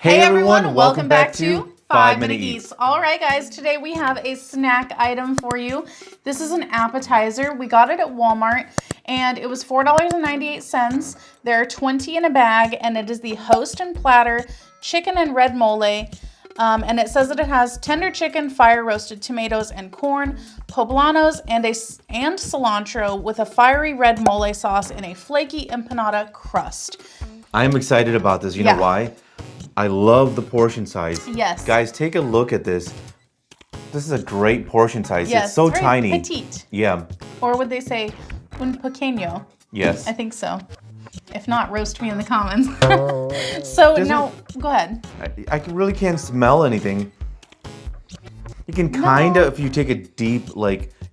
Hey everyone, welcome back to 5 Minute Eats. All right, guys, today we have a snack item for you. This is an appetizer. We got it at Walmart and it was $4.98. There are 20 in a bag and it is the Host and Platter chicken and red mole. And it says that it has tender chicken, fire roasted tomatoes and corn, poblanos, and cilantro with a fiery red mole sauce in a flaky empanada crust. I'm excited about this. You know why? I love the portion size. Yes. Guys, take a look at this. This is a great portion size. Yes, it's so very tiny. Petite. Yeah. Or would they say un pequeño? Yes. I think so. If not, roast me in the comments. So now, go ahead. I really can't smell anything. You can kind of, if you take a deep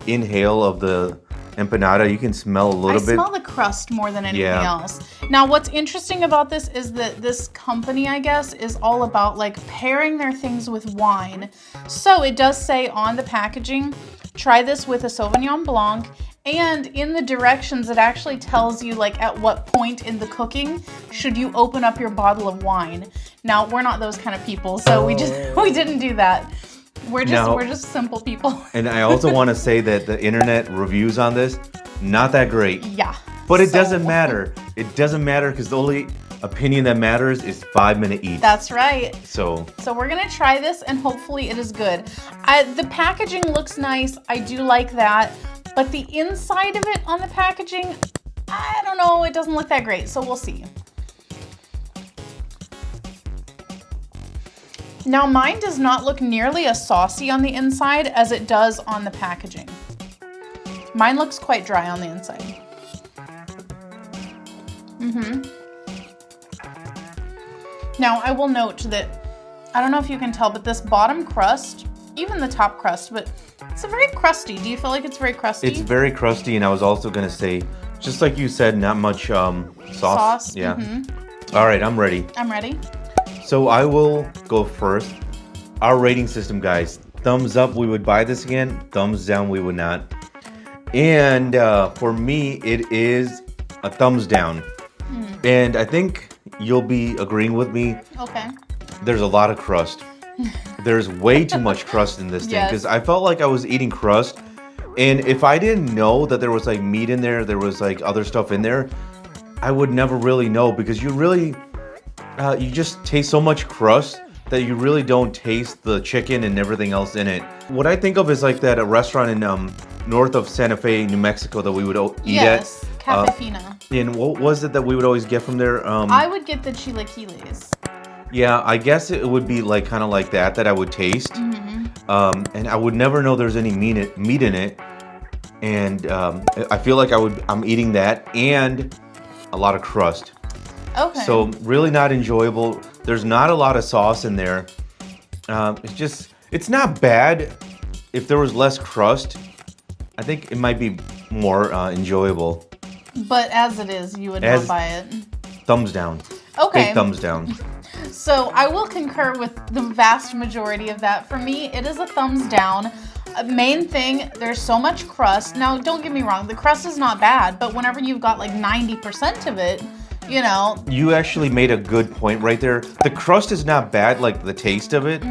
inhale of the empanada, you can smell a little bit. I smell the crust more than anything else. Now, what's interesting about this is that this company, I guess, is all about pairing their things with wine. So it does say on the packaging, try this with a Sauvignon Blanc. And in the directions, it actually tells you at what point in the cooking should you open up your bottle of wine. Now, we're not those kind of people, so we didn't do that. We're just simple people. And I also want to say that the internet reviews on this, not that great. Yeah. But it doesn't matter. It doesn't matter because the only opinion that matters is 5 Minute Eats. That's right. So we're gonna try this and hopefully it is good. The packaging looks nice. I do like that. But the inside of it on the packaging, I don't know. It doesn't look that great. So we'll see. Now mine does not look nearly as saucy on the inside as it does on the packaging. Mine looks quite dry on the inside. Now I will note that, I don't know if you can tell, but this bottom crust, even the top crust, but it's very crusty. Do you feel like it's very crusty? it's very crusty, and I was also gonna say, just like you said, not much sauce. Yeah. All right, I'm ready. I'm ready. So I will go first. Our rating system, guys. Thumbs up, we would buy this again. Thumbs down, we would not. And for me, it is a thumbs down. And I think you'll be agreeing with me. Okay. There's a lot of crust. There's way too much crust in this thing because I felt like I was eating crust. And if I didn't know that there was meat in there, there was other stuff in there, I would never really know because you just taste so much crust that you really don't taste the chicken and everything else in it. What I think of is that a restaurant in north of Santa Fe, New Mexico that we would eat at. Yes, Cafe Fina. And what was it that we would always get from there? I would get the chilaquiles. Yeah, I guess it would be kind of like that I would taste. And I would never know there's any meat in it. And I feel like I'm eating that and a lot of crust. Okay. So really not enjoyable. There's not a lot of sauce in there. It's not bad. If there was less crust, I think it might be more enjoyable. But as it is, you would not buy it. Thumbs down. Okay. Big thumbs down. So I will concur with the vast majority of that. For me, it is a thumbs down. Main thing, there's so much crust. Now, don't get me wrong, the crust is not bad, but whenever you've got 90% of it, You actually made a good point right there. The crust is not bad, the taste of it,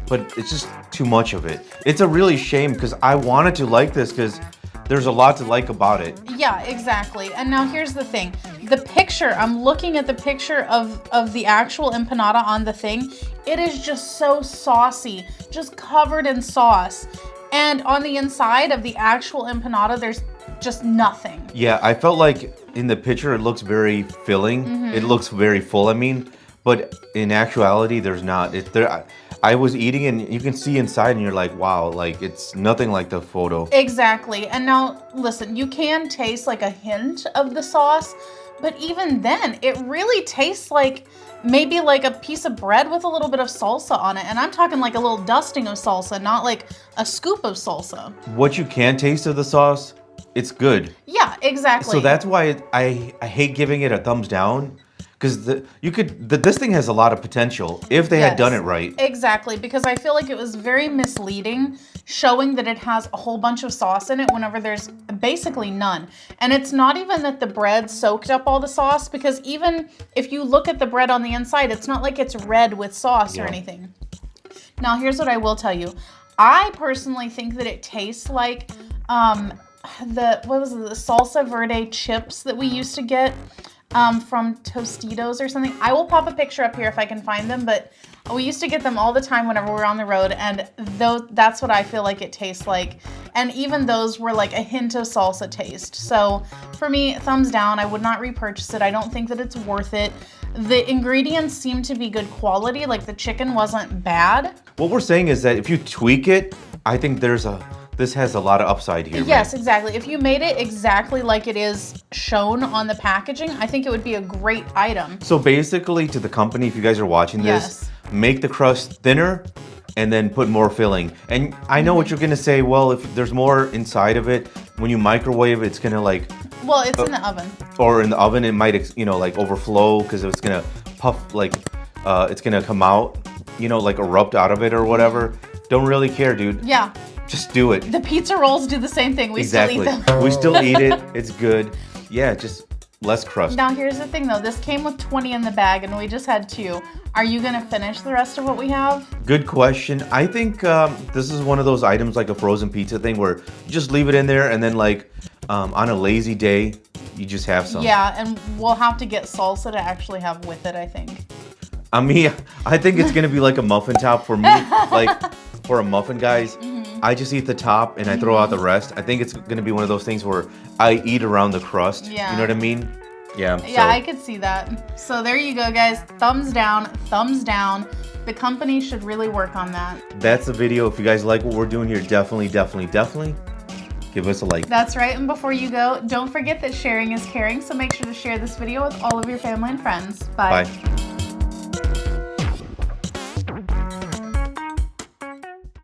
but it's just too much of it. It's a really shame because I wanted to like this because there's a lot to like about it. Yeah, exactly. And now here's the thing. The picture, I'm looking at the picture of the actual empanada on the thing. It is just so saucy, just covered in sauce. And on the inside of the actual empanada, there's just nothing. Yeah, I felt like in the picture it looks very filling. It looks very full, but in actuality there's not. I was eating and you can see inside and you're like, wow, it's nothing like the photo. Exactly. And now listen, you can taste a hint of the sauce, but even then it really tastes maybe a piece of bread with a little bit of salsa on it. And I'm talking a little dusting of salsa, not a scoop of salsa. What you can taste of the sauce, it's good. Yeah, exactly. So that's why I hate giving it a thumbs down Because this thing has a lot of potential if they had done it right. Exactly, because I feel like it was very misleading, showing that it has a whole bunch of sauce in it whenever there's basically none. And it's not even that the bread soaked up all the sauce, because even if you look at the bread on the inside, it's not like it's red with sauce or anything. Now, here's what I will tell you. I personally think that it tastes like the salsa verde chips that we used to get from Tostitos or something. I will pop a picture up here if I can find them, but we used to get them all the time whenever we were on the road, and that's what I feel like it tastes like. And even those were like a hint of salsa taste. So for me, thumbs down. I would not repurchase it. I don't think that it's worth it. The ingredients seem to be good quality, like the chicken wasn't bad. What we're saying is that if you tweak it, I think this has a lot of upside here. Yes, exactly. If you made it exactly like it is shown on the packaging, I think it would be a great item. So basically, to the company, if you guys are watching this, make the crust thinner and then put more filling. And I know what you're gonna say, well, if there's more inside of it, when you microwave, it's gonna like... Well, it's in the oven. Or in the oven, it might, like overflow because it's gonna puff, like, it's gonna come out, like erupt out of it or whatever. Don't really care, dude. Yeah. Just do it. The pizza rolls do the same thing. We still eat them. We still eat it. It's good. Yeah, just less crust. Now, here's the thing, though. This came with 20 in the bag, and we just had 2. Are you going to finish the rest of what we have? Good question. I think this is one of those items like a frozen pizza thing where you just leave it in there and then like on a lazy day, you just have some. Yeah, and we'll have to get salsa to actually have with it, I think. I mean, I think it's going to be like a muffin top for me. Like for a muffin, guys. I just eat the top and I throw out the rest. I think it's going to be one of those things where I eat around the crust. Yeah. You know what I mean? Yeah. Yeah, I could see that. So there you go, guys. Thumbs down, thumbs down. The company should really work on that. That's the video. If you guys like what we're doing here, definitely give us a like. That's right. And before you go, don't forget that sharing is caring. So make sure to share this video with all of your family and friends. Bye. Bye.